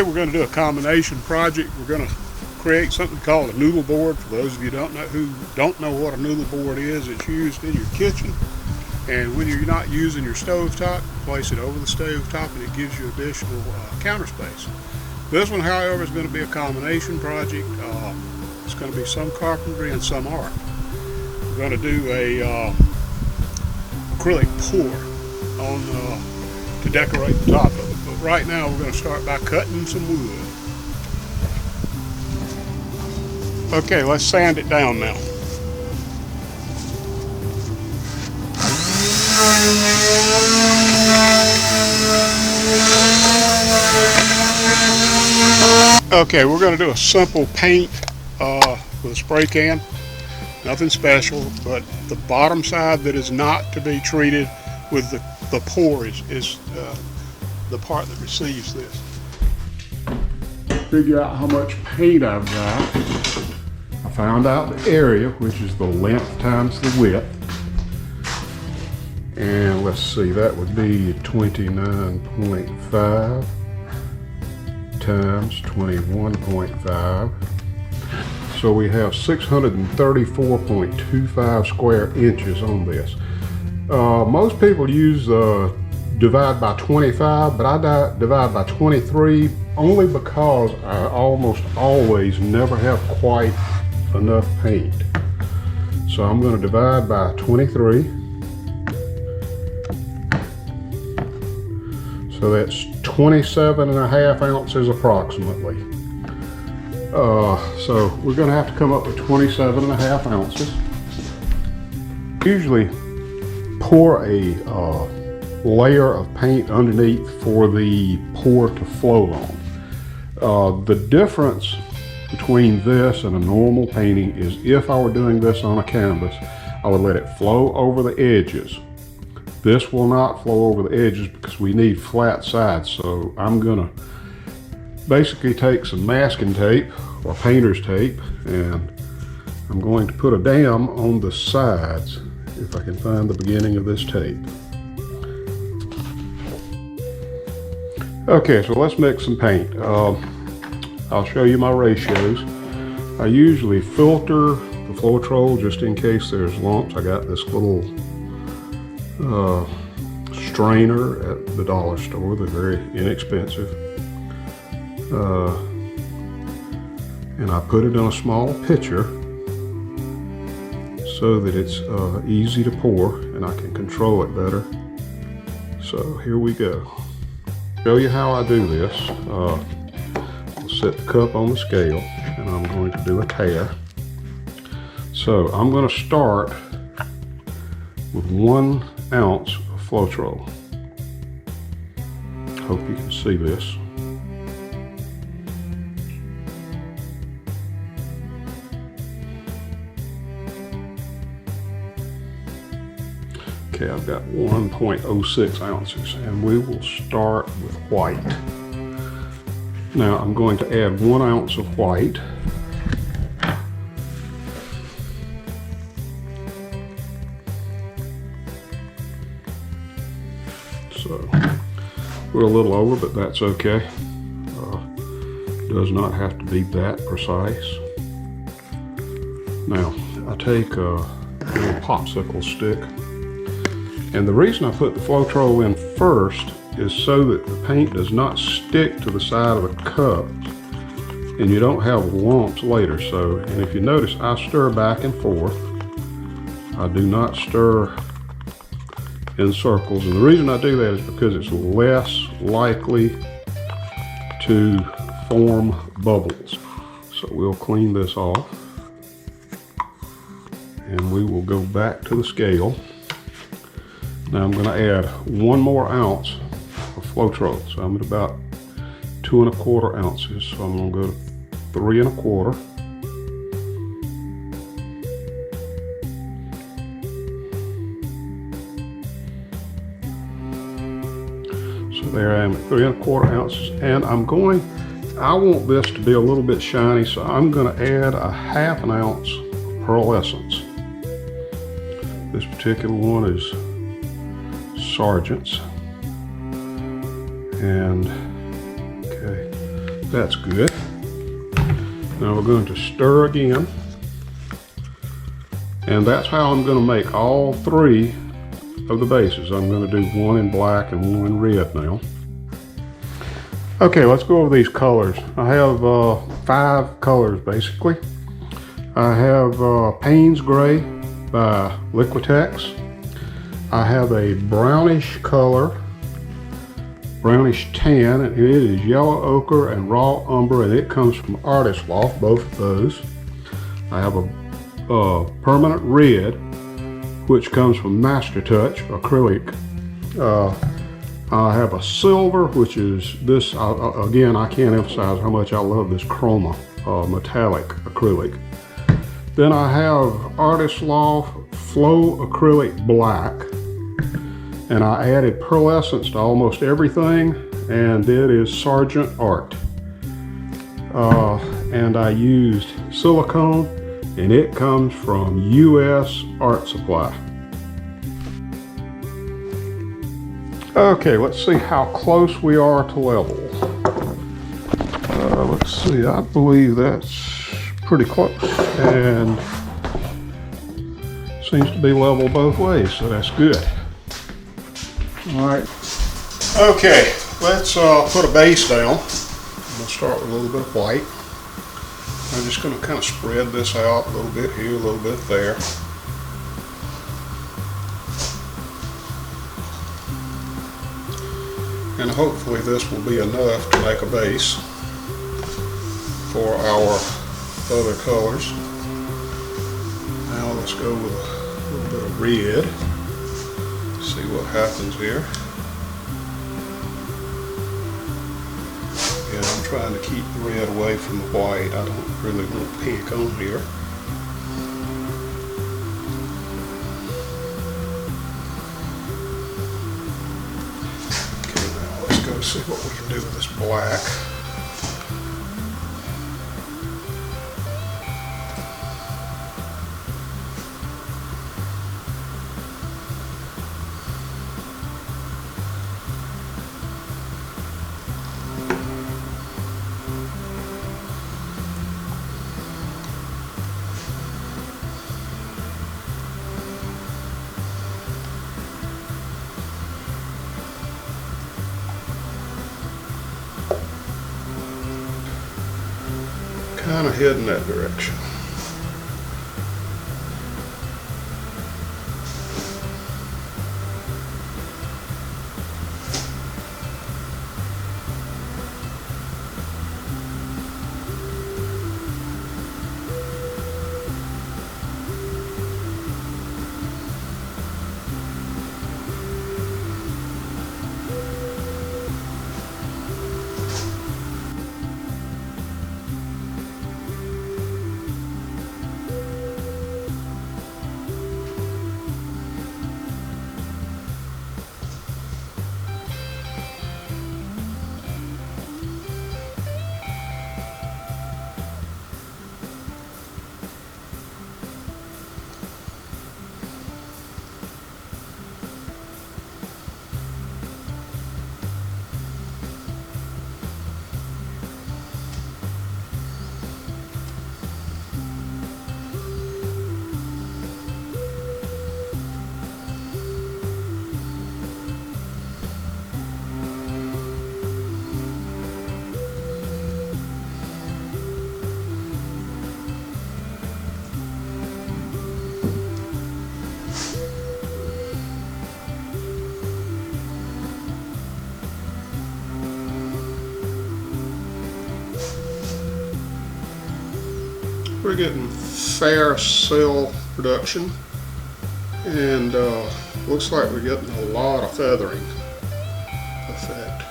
Today we're going to do a combination project. We're going to create something called a Noodleboard. For those of you who don't know what a Noodleboard is, it's used in your kitchen. And when you're not using your stovetop, place it over the stovetop and it gives you additional counter space. This one, however, is going to be a combination project. It's going to be some carpentry and some art. We're going to do a acrylic pour on to decorate the top of it. But right now we're going to start by cutting some wood. Okay, let's sand it down now. Okay, we're going to do a simple paint with a spray can. Nothing special, but the bottom side that is not to be treated with the pour is the part that receives this. Figure out how much paint I've got. I found out the area, which is the length times the width. And let's see, that would be 29.5 times 21.5. So we have 634.25 square inches on this. Most people use divide by 25, but I divide by 23 only because I almost always never have quite enough paint. So I'm going to divide by 23. So that's 27.5 ounces approximately. So we're going to have to come up with 27.5 ounces. Usually pour a layer of paint underneath for the pour to flow on. The difference between this and a normal painting is if I were doing this on a canvas, I would let it flow over the edges. This will not flow over the edges because we need flat sides. So I'm gonna basically take some masking tape or painter's tape and I'm going to put a dam on the sides if I can find the beginning of this tape. Okay, so let's mix some paint. I'll show you my ratios. I usually filter the Floetrol just in case there's lumps. I got this little strainer at the dollar store. They're very inexpensive. And I put it in a small pitcher so that it's easy to pour and I can control it better. So here we go. Show you how I do this. I'll set the cup on the scale and I'm going to do a tare. So I'm going to start with 1 ounce of Floetrol. Hope you can see this. Okay, I've got 1.06 ounces and we will start with white. Now I'm going to add 1 ounce of white. So we're a little over, but that's okay. Does not have to be that precise. Now I take a little popsicle stick. And the reason I put the Floetrol in first is so that the paint does not stick to the side of the cup and you don't have lumps later. So, and if you notice, I stir back and forth. I do not stir in circles. And the reason I do that is because it's less likely to form bubbles. So we'll clean this off and we will go back to the scale. Now I'm going to add 1 more ounce of Floetrol. So I'm at about 2 1/4 ounces. So I'm going to go to 3 1/4. So there I am at 3 1/4 ounces. And I want this to be a little bit shiny. So I'm going to add a 1/2 ounce of pearlescence. This particular one is Sergeant's. And okay, That's good. Now we're going to stir again. And that's how I'm going to make all three of the bases. I'm going to do one in black and one in red now. Okay, let's go over these colors. I have 5 colors basically. I have Payne's Gray by Liquitex. I have a brownish color, brownish tan, and it is yellow ochre and raw umber, and it comes from Artist Loft, both of those. I have a permanent red, which comes from Master Touch Acrylic. I have a silver, which is this, again, I can't emphasize how much I love this chroma metallic acrylic. Then I have Artist Loft Flow Acrylic Black, and I added pearlescence to almost everything, and it is Sargent Art. And I used silicone, and it comes from US Art Supply. Okay, let's see how close we are to level. Let's see, I believe that's pretty close, and seems to be level both ways, so that's good. All right. Okay, let's put a base down. I'm gonna start with a little bit of white. I'm just gonna kind of spread this out a little bit here, a little bit there. And hopefully this will be enough to make a base for our other colors. Now let's go with a little bit of red. See what happens here. Again, I'm trying to keep the red away from the white. I don't really want pink on here. See what we can do with this black. Kind of head in that direction. We're getting fair cell production, and looks like we're getting a lot of feathering effect,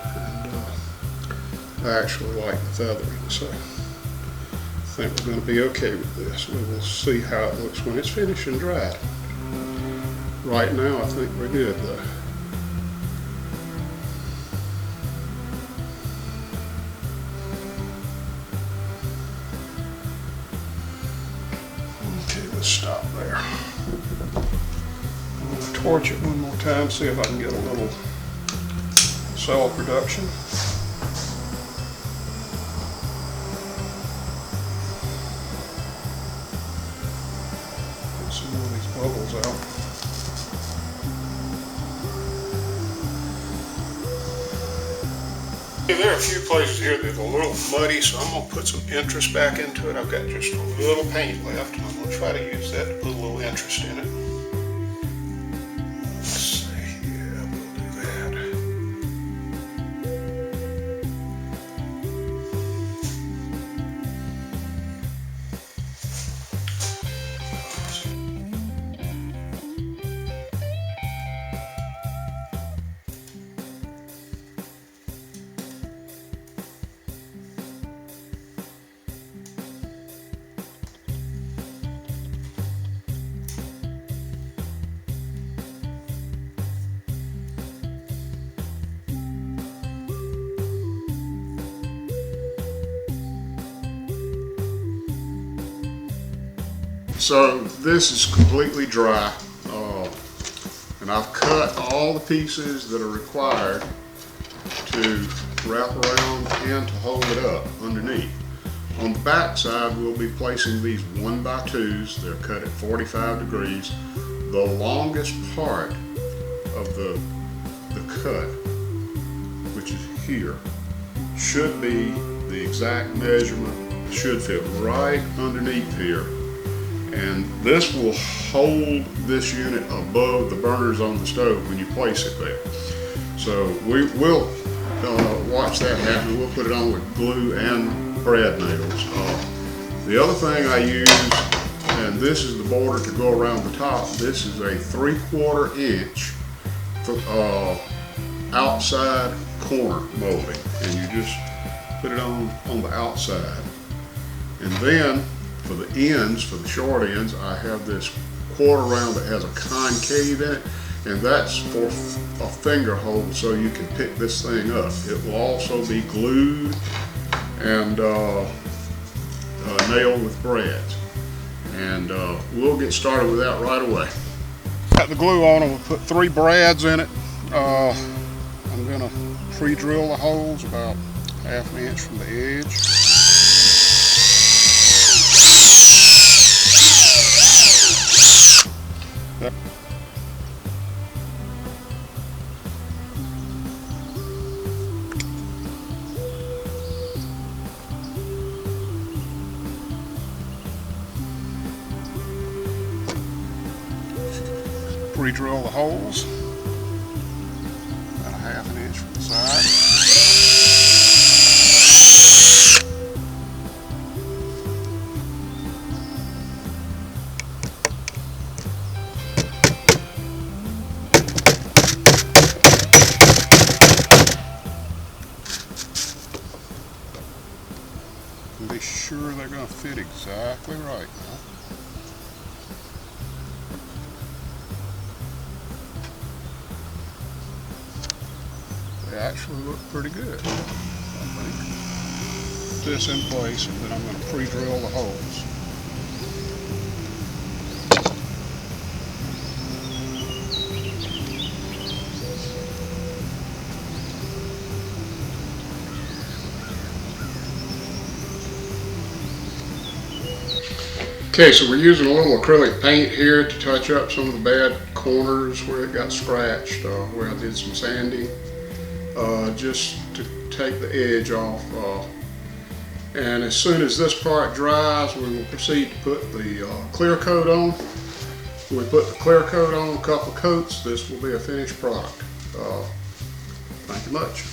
and I actually like the feathering, so I think we're going to be okay with this. We will see how it looks when it's finished and dried. Right now I think we're good though. Stop there. I'm going to torch it one more time, see if I can get a little cell production. bubbles out. There are a few places here that are a little muddy, so I'm going to put some interest back into it. I've got just a little paint left, and I'm going to try to use that to put a little interest in it. Let's see, yeah, we'll do that. So this is completely dry, and I've cut all the pieces that are required to wrap around and to hold it up underneath. On the back side, we'll be placing these 1x2s. They're cut at 45 degrees. The longest part of the cut, which is here, should be the exact measurement, should fit right underneath here. And this will hold this unit above the burners on the stove when you place it there. So we will watch that happen. We'll put it on with glue and brad nails. The other thing I use, and this is the border to go around the top, this is a 3/4 inch outside corner molding. And you just put it on the outside. And then for the ends, for the short ends, I have this 1/4 round that has a concave in it, and that's for a finger hold so you can pick this thing up. It will also be glued and nailed with brads. And we'll get started with that right away. Got the glue on, and we'll put 3 brads in it. I'm going to pre-drill the holes about 1/2 inch from the edge. Pre-drill the holes, about 1/2 inch from the side. And be sure they're going to fit exactly right now. They actually look pretty good, I think. Put this in place, and then I'm going to pre-drill the holes. Okay, so we're using a little acrylic paint here to touch up some of the bad corners where it got scratched, where I did some sanding. Just to take the edge off, and as soon as this part dries, we will proceed to put the clear coat on. When we put the clear coat on, a couple coats, this will be a finished product. Thank you much.